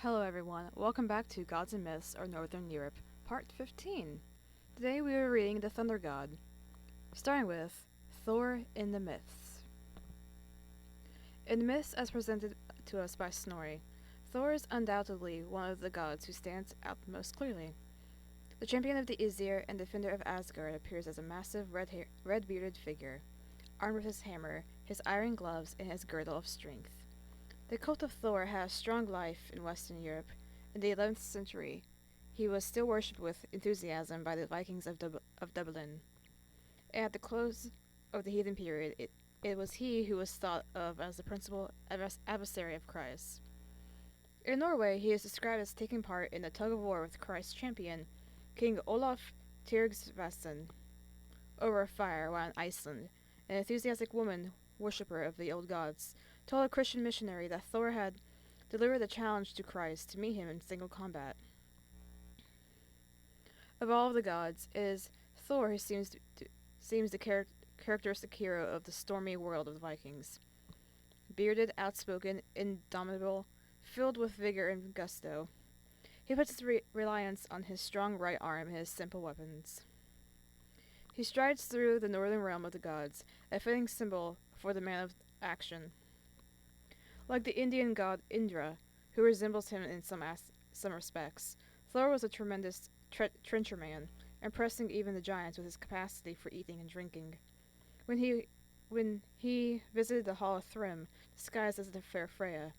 Hello everyone, welcome back to Gods and Myths or Northern Europe, Part 15. Today we are reading the Thunder God, starting with Thor in the Myths. In the myths as presented to us by Snorri, Thor is undoubtedly one of the gods who stands out most clearly. The champion of the Aesir and defender of Asgard appears as a massive red-bearded figure, armed with his hammer, his iron gloves, and his girdle of strength. The cult of Thor had a strong life in Western Europe. In the 11th century, he was still worshipped with enthusiasm by the Vikings of Dublin. At the close of the heathen period, it was he who was thought of as the principal adversary of Christ. In Norway, he is described as taking part in a tug-of-war with Christ's champion, King Olaf Tryggvason, over a fire, while in Iceland, an enthusiastic woman worshipper of the old gods told a Christian missionary that Thor had delivered the challenge to Christ to meet him in single combat. Of all of the gods, it is Thor who seems the characteristic hero of the stormy world of the Vikings. Bearded, outspoken, indomitable, filled with vigor and gusto, he puts his reliance on his strong right arm and his simple weapons. He strides through the northern realm of the gods, a fitting symbol for the man of action. Like the Indian god Indra, who resembles him in some respects, Thor was a tremendous trencherman, impressing even the giants with his capacity for eating and drinking. When he visited the Hall of Thrym, disguised as the fair Freya,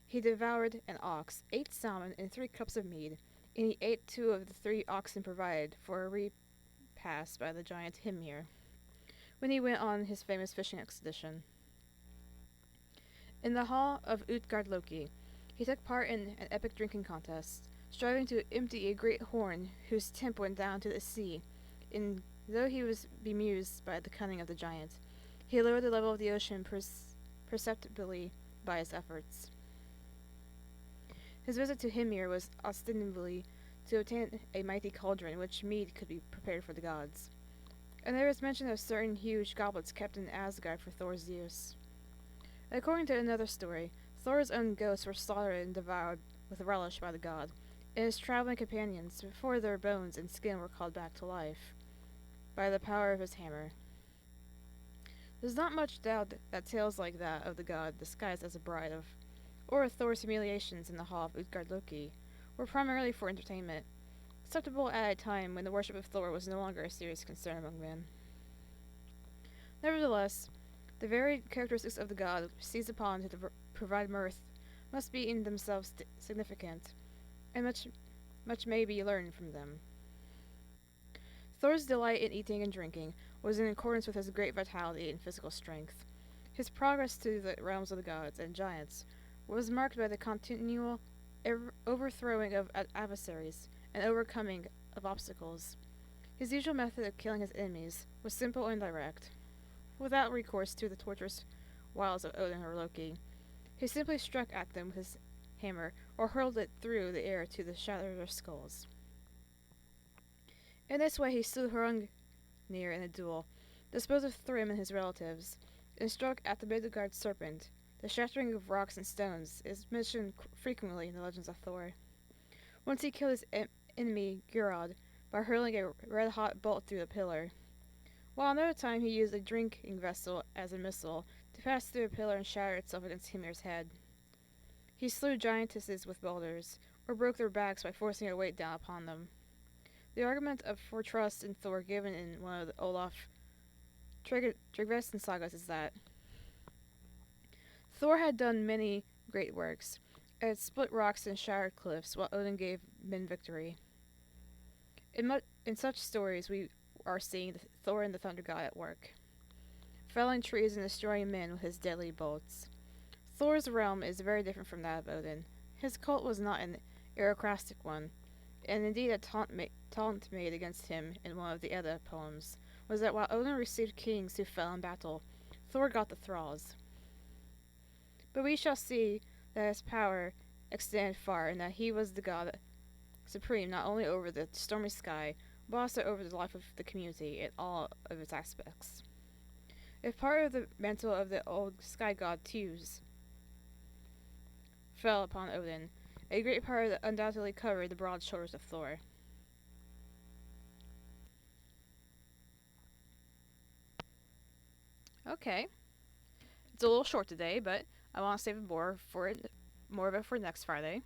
he devoured an ox, 8 salmon, and 3 cups of mead, and he ate 2 of the 3 oxen provided for a repast by the giant Hymir, when he went on his famous fishing expedition. In the hall of Utgard-Loki, he took part in an epic drinking contest, striving to empty a great horn whose tip went down to the sea, and though he was bemused by the cunning of the giant, he lowered the level of the ocean perceptibly by his efforts. His visit to Hymir was ostensibly to obtain a mighty cauldron in which mead could be prepared for the gods, and there is mention of certain huge goblets kept in Asgard for Thor's use. According to another story, Thor's own ghosts were slaughtered and devoured with relish by the god, and his traveling companions, before their bones and skin were called back to life, by the power of his hammer. There's not much doubt that tales like that of the god, disguised as a bride of, or of Thor's humiliations in the hall of Utgard-Loki, were primarily for entertainment, acceptable at a time when the worship of Thor was no longer a serious concern among men. Nevertheless, the varied characteristics of the god seized upon to provide mirth must be in themselves significant, and much may be learned from them. Thor's delight in eating and drinking was in accordance with his great vitality and physical strength. His progress through the realms of the gods and giants was marked by the continual overthrowing of adversaries and overcoming of obstacles. His usual method of killing his enemies was simple and direct, without recourse to the torturous wiles of Odin or Loki. He simply struck at them with his hammer or hurled it through the air to shatter their skulls. In this way he slew Hrungnir in a duel, disposed of Thrym and his relatives, and struck at the Midgard serpent. The shattering of rocks and stones is mentioned frequently in the legends of Thor. Once he killed his enemy Geirrod by hurling a red-hot bolt through the pillar, while another time he used a drinking vessel as a missile to pass through a pillar and shatter itself against Hymir's head. He slew giantesses with boulders, or broke their backs by forcing a weight down upon them. The argument for trust in Thor given in one of the Olaf Tryggvason sagas is that Thor had done many great works, and had split rocks and shattered cliffs, while Odin gave men victory. In such stories we are seeing Thor and the Thunder God at work, felling trees and destroying men with his deadly bolts. Thor's realm is very different from that of Odin. His cult was not an aristocratic one, and indeed a taunt made against him in one of the Edda poems was that while Odin received kings who fell in battle, Thor got the thralls. But we shall see that his power extended far, and that he was the god supreme not only over the stormy sky, but also over the life of the community in all of its aspects. If part of the mantle of the old sky god Zeus fell upon Odin, A great power that undoubtedly covered the broad shoulders of Thor. Okay, it's a little short today, but I want to save more of it for next Friday.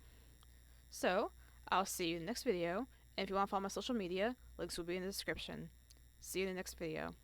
So, I'll see you in the next video, and if you want to follow my social media, links will be in the description. See you in the next video.